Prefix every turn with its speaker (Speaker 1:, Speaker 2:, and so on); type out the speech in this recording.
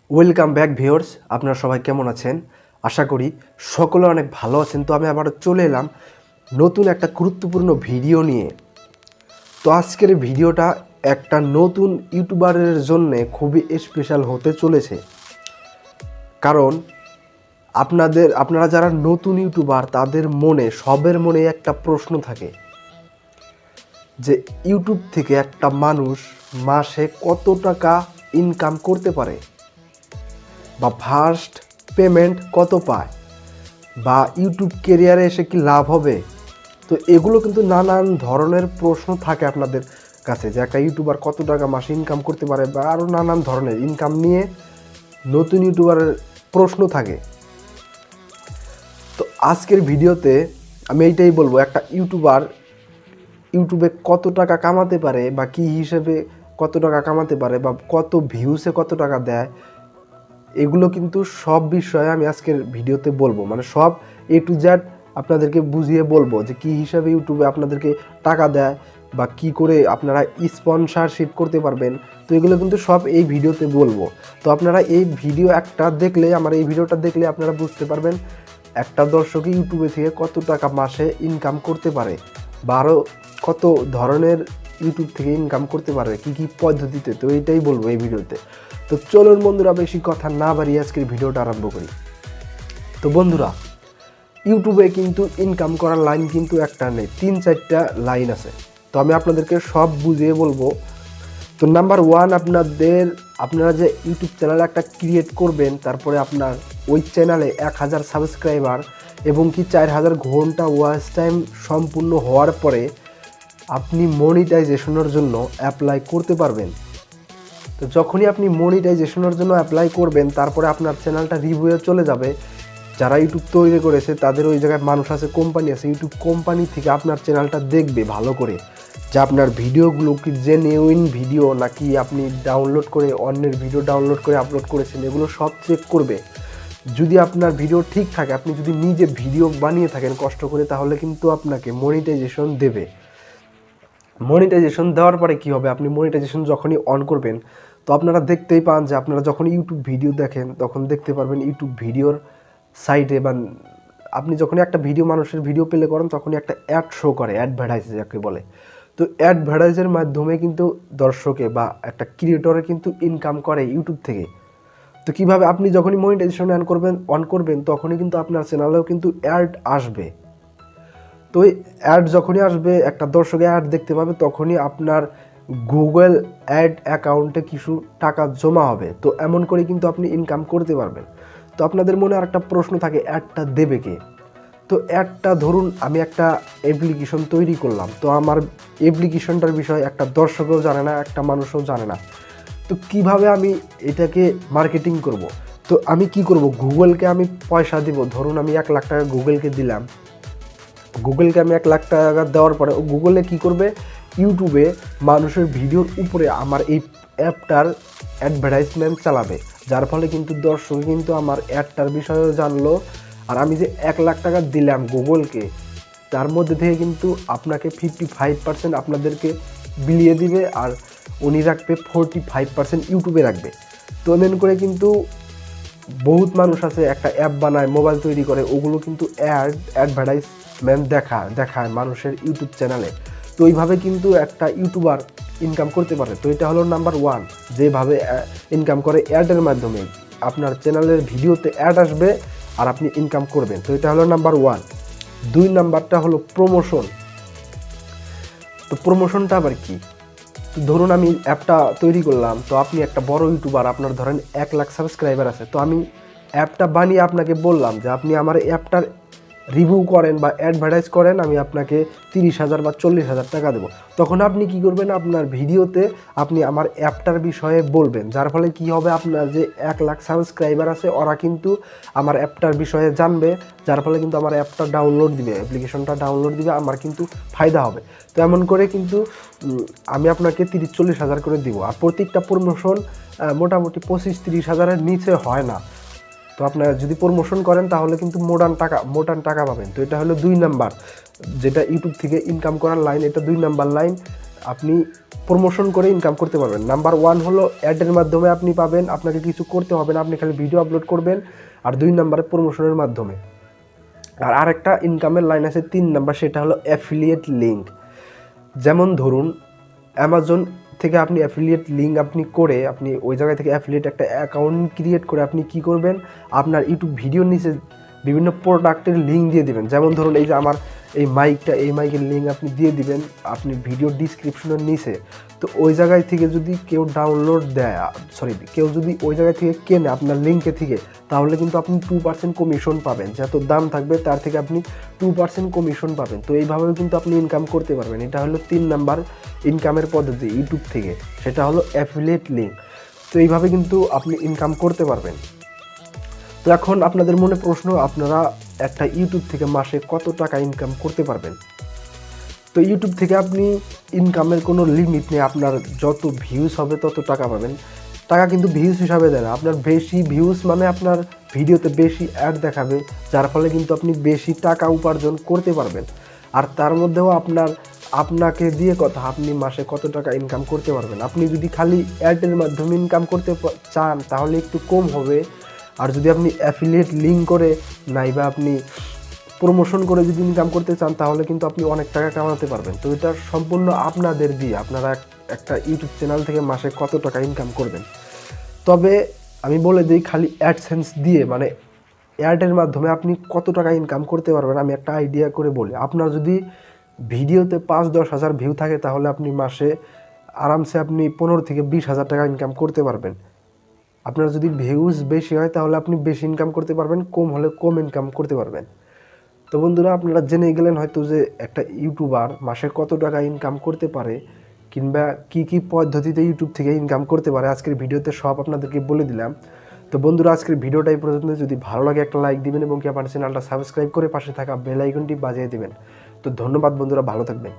Speaker 1: Welcome back viewers, আপনারা সবাই কেমন আছেন? আশা করি সকলে অনেক ভালো আছেন। তো আমি আবারও চলে এলাম নতুন একটা গুরুত্বপূর্ণ ভিডিও নিয়ে। তো আজকের ভিডিওটা একটা নতুন ইউটিউবারের জন্য খুবই স্পেশাল হতে চলেছে। কারণ আপনারা যারা নতুন ইউটিউবার তাদের সবের মনে একটা প্রশ্ন থাকে যে ইউটিউব থেকে একটা মানুষ মাসে কত টাকা ইনকাম করতে পারে, বা ফার্স্ট পেমেন্ট কত পায়, বা ইউটিউব কেরিয়ারে এসে কি লাভ হবে। তো এগুলো কিন্তু নানান ধরনের প্রশ্ন থাকে আপনাদের কাছে, যে একটা ইউটিউবার কত টাকা মাসে ইনকাম করতে পারে, বা আরও নানান ধরনের ইনকাম নিয়ে নতুন ইউটিউবারের প্রশ্ন থাকে। তো আজকের ভিডিওতে আমি এইটাই বলবো, একটা ইউটিউবার ইউটিউবে কত টাকা কামাতে পারে, বা কী হিসেবে কত টাকা কামাতে পারে, বা কত ভিউসে কত টাকা দেয়, এগুলো কিন্তু সব বিষয়ে আমি আজকের ভিডিওতে বলবো। মানে সব এ টু জেড আপনাদেরকে বুঝিয়ে বলবো যে কী হিসাবে ইউটিউবে আপনাদেরকে টাকা দেয়, বা কি করে আপনারা স্পন্সরশিপ করতে পারবেন। তো এগুলো কিন্তু সব এই ভিডিওতে বলবো। তো আপনারা এই ভিডিওটা দেখলে আপনারা বুঝতে পারবেন একটা দর্শক ইউটিউবে থেকে কত টাকা মাসে ইনকাম করতে পারে, বা আরও কত ধরনের ইউটিউব থেকে ইনকাম করতে পারে, কী কী পদ্ধতিতে। তো এইটাই বলবো এই ভিডিওতে। তো চলুন বন্ধুরা, বেশি কথা না বাড়িয়ে আজকের ভিডিওটা আরম্ভ করি। তো বন্ধুরা, ইউটিউবে কিন্তু ইনকাম করার লাইন কিন্তু একটা নেই, 3-4টা লাইন আছে। তো আমি আপনাদেরকে সব বুঝিয়ে বলবো। তো নাম্বার 1, আপনারা যে ইউটিউব চ্যানেল একটা ক্রিয়েট করবেন, তারপরে আপনার ওই চ্যানেলে 1000 সাবস্ক্রাইবার এবং কি 4000 ঘন্টা ওয়াচ টাইম সম্পূর্ণ হওয়ার পরে আপনি মনিটাইজেশনের জন্য অ্যাপ্লাই করতে পারবেন। তো যখনই আপনি মনিটাইজেশনের জন্য অ্যাপ্লাই করবেন, তারপরে আপনার চ্যানেলটা রিভিউয়ে চলে যাবে। যারা ইউটিউব তৈরি করেছে তাদের ওই জায়গায় মানুষ আছে, কোম্পানি আছে, ইউটিউব কোম্পানি থেকে আপনার চ্যানেলটা দেখবে ভালো করে, যে আপনার ভিডিওগুলো কি জেনুইন ভিডিও নাকি আপনি ডাউনলোড করে অন্যের ভিডিও ডাউনলোড করে আপলোড করেছেন, এগুলো সব চেক করবে। যদি আপনার ভিডিও ঠিক থাকে, আপনি যদি নিজে ভিডিও বানিয়ে থাকেন কষ্ট করে, তাহলে কিন্তু আপনাকে মনিটাইজেশন দেবে। মনিটাইজেশন দেওয়ার পরে কী হবে, আপনি মনিটাইজেশন যখনই অন করবেন, তো আপনারা দেখতেই পান যে আপনারা যখন ইউটিউব ভিডিও দেখেন তখন দেখতে পারবেন ইউটিউব ভিডিওর সাইডে, বা আপনি যখনই একটা মানুষের ভিডিও প্লে করেন তখনই একটা অ্যাড শো করে, অ্যাডভার্টাইজ যাকে বলে। তো অ্যাডভার্টাইজের মাধ্যমে কিন্তু দর্শকে বা একটা ক্রিয়েটরে কিন্তু ইনকাম করে ইউটিউব থেকে। তো কীভাবে, আপনি যখনই মনিটাইজেশন অন করবেন তখনই কিন্তু আপনার চ্যানেলেও কিন্তু অ্যাড আসবে। তো এই অ্যাড যখনই আসবে, একটা দর্শকে অ্যাড দেখতে পাবে, তখনই আপনার গুগল অ্যাড অ্যাকাউন্টে কিছু টাকা জমা হবে। তো এমন করে কিন্তু আপনি ইনকাম করতে পারবেন। তো আপনাদের মনে আর একটা প্রশ্ন থাকে, অ্যাডটা দেবে কে? তো অ্যাডটা ধরুন আমি একটা অ্যাপ্লিকেশন তৈরি করলাম, তো আমার অ্যাপ্লিকেশনটার বিষয়ে একটা দর্শকও জানে না, একটা মানুষও জানে না। তো কিভাবে আমি এটাকে মার্কেটিং করব? তো আমি কি করব, গুগলকে আমি পয়সা দিব। ধরুন আমি 1 লাখ টাকা গুগলকে দিলাম। গুগলকে আমি 1 লাখ টাকা দেওয়ার পরে ও গুগলে কী করবে, ইউটিউবে মানুষের ভিডিওর উপরে আমার এই অ্যাপটার অ্যাডভার্টাইজমেন্ট চালাবে, যার ফলে কিন্তু দর্শক কিন্তু আমার অ্যাডটার বিষয়েও জানলো। আর আমি যে 1 লাখ টাকা দিলাম গুগলকে, তার মধ্যে থেকে কিন্তু আপনাকে 55% আপনাদেরকে বিলিয়ে দিবে, আর উনি রাখবে 45% ইউটিউবে রাখবে। তো এমন করে কিন্তু বহুত মানুষ আছে একটা অ্যাপ বানায়, মোবাইল তৈরি করে, ওগুলো কিন্তু অ্যাডভার্টাইজমেন্ট দেখায় মানুষের ইউটিউব চ্যানেলে। তো এইভাবে কিন্তু একটা ইউটিউবার ইনকাম করতে পারে। তো এটা হলো নাম্বার 1, যেভাবে ইনকাম করে অ্যাডের মাধ্যমে। আপনার চ্যানেলের ভিডিওতে অ্যাড আসবে আর আপনি ইনকাম করবেন। তো এটা হলো নাম্বার 1। 2 নাম্বারটা হলো প্রমোশন। তো প্রমোশনটা আবার কি? তো ধরুন আমি অ্যাপটা তৈরি করলাম, তো আপনি একটা বড় ইউটিউবার, আপনার ধরেন 1 লাখ সাবস্ক্রাইবার আছে। তো আমি অ্যাপটা বানিয়ে আপনাকে বললাম যে আপনি আমার অ্যাপটার রিভিউ করেন বা অ্যাডভার্টাইজ করেন, আমি আপনাকে 30,000 বা 40,000 টাকা দেবো। তখন আপনি কি করবেন, আপনার ভিডিওতে আপনি আমার অ্যাপটার বিষয়ে বলবেন, যার ফলে কি হবে, আপনার যে 1 লাখ সাবস্ক্রাইবার আছে ওরা কিন্তু আমার অ্যাপটার বিষয়ে জানবে, যার ফলে কিন্তু আমার অ্যাপটা ডাউনলোড দিবে, অ্যাপ্লিকেশনটা ডাউনলোড দিবে, আমার কিন্তু ফায়দা হবে। তো এমন করে কিন্তু আমি আপনাকে 30-40,000 করে দিব। আর প্রত্যেকটা প্রমোশন মোটামুটি 25-30,000-এর নিচে হয় না। তো আপনারা যদি প্রমোশন করেন তাহলে কিন্তু মোটান টাকা পাবেন। তো এটা হলো 2 নাম্বার, যেটা ইউটিউব থেকে ইনকাম করার লাইন, এটা 2 নাম্বার লাইন। আপনি প্রমোশন করে ইনকাম করতে পারবেন। নাম্বার 1 হলো অ্যাডের মাধ্যমে আপনি পাবেন, আপনাকে কিছু করতে হবে না, আপনি খালি ভিডিও আপলোড করবেন। আর 2 নাম্বারে প্রমোশনের মাধ্যমে। আর আরেকটা ইনকামের লাইন আছে 3 নাম্বার, সেটা হলো অ্যাফিলিয়েট লিঙ্ক। যেমন ধরুন অ্যামাজন থেকে আপনি অ্যাফিলিয়েট লিঙ্ক আপনি করে আপনি ওই জায়গা থেকে অ্যাফিলিয়েট একটা অ্যাকাউন্ট ক্রিয়েট করে আপনি কি করবেন, আপনার ইউটিউব ভিডিওর নিচে বিভিন্ন প্রোডাক্টের লিঙ্ক দিয়ে দিবেন। যেমন ধরুন এই যে আমার এই মাইকটা, এই মাইকের লিঙ্ক আপনি দিয়ে দিবেন আপনি ভিডিও ডিসক্রিপশনের নিচে। তো ওই জায়গায় থেকে যদি কেউ ডাউনলোড দেয়, কেউ যদি ওই জায়গায় থেকে কেনে আপনার লিঙ্কে থেকে, তাহলে কিন্তু আপনি 2% কমিশন পাবেন। যত দাম থাকবে তার থেকে আপনি 2% কমিশন পাবেন। তো এইভাবেও কিন্তু আপনি ইনকাম করতে পারবেন। এটা হলো 3 নাম্বার ইনকামের পদ্ধতি ইউটিউব থেকে, সেটা হলো অ্যাফিলিয়েট লিঙ্ক। তো এইভাবে কিন্তু আপনি ইনকাম করতে পারবেন। তো এখন আপনাদের মনে প্রশ্ন, আপনারা একটা ইউটিউব থেকে মাসে কত টাকা ইনকাম করতে পারবেন? তো ইউটিউব থেকে আপনি ইনকামের কোনো লিমিট নেই, আপনার যত ভিউজ হবে তত টাকা পাবেন। টাকা কিন্তু ভিউজ হিসাবে দেয় না, আপনার বেশি ভিউজ মানে আপনার ভিডিওতে বেশি অ্যাড দেখাবে, যার ফলে কিন্তু আপনি বেশি টাকা উপার্জন করতে পারবেন। আর তার মধ্যেও আপনাকে দিয়ে কথা, আপনি মাসে কত টাকা ইনকাম করতে পারবেন। আপনি যদি খালি অ্যাডের মাধ্যমে ইনকাম করতে চান তাহলে একটু কম হবে। আর যদি আপনি অ্যাফিলিয়েট লিঙ্ক করে নাইবা আপনি প্রমোশন করে যদি ইনকাম করতে চান তাহলে কিন্তু আপনি অনেক টাকা কামাতে পারবেন। তো এটা সম্পূর্ণ আপনাদের দিয়ে, আপনারা একটা ইউটিউব চ্যানেল থেকে মাসে কত টাকা ইনকাম করবেন। তবে আমি বলে দিই, খালি অ্যাডসেন্স দিয়ে মানে অ্যাডের মাধ্যমে আপনি কত টাকা ইনকাম করতে পারবেন আমি একটা আইডিয়া করে বলি। আপনার যদি ভিডিওতে 5-10 হাজার ভিউ থাকে তাহলে আপনি মাসে আরামসে আপনি 15 থেকে 20 হাজার টাকা ইনকাম করতে পারবেন। আপনার যদি ভিউজ বেশি হয় তাহলে আপনি বেশি ইনকাম করতে পারবেন, কম হলে কম ইনকাম করতে পারবেন। তো বন্ধুরা, আপনারা জেনে গেলেন হয়তো যে একটা ইউটিউবার মাসে কত টাকা ইনকাম করতে পারে, কিংবা কি কি পদ্ধতিতে ইউটিউব থেকে ইনকাম করতে পারে। আজকের ভিডিওতে সব আপনাদেরকে বলে দিলাম। তো বন্ধুরা, আজকের ভিডিওটা এই পর্যন্ত। যদি ভালো লাগে একটা লাইক দিবেন এবং কি আমার চ্যানেলটা সাবস্ক্রাইব করে পাশে থাকা বেল আইকনটি বাজিয়ে দিবেন। তো ধন্যবাদ বন্ধুরা, ভালো থাকবেন।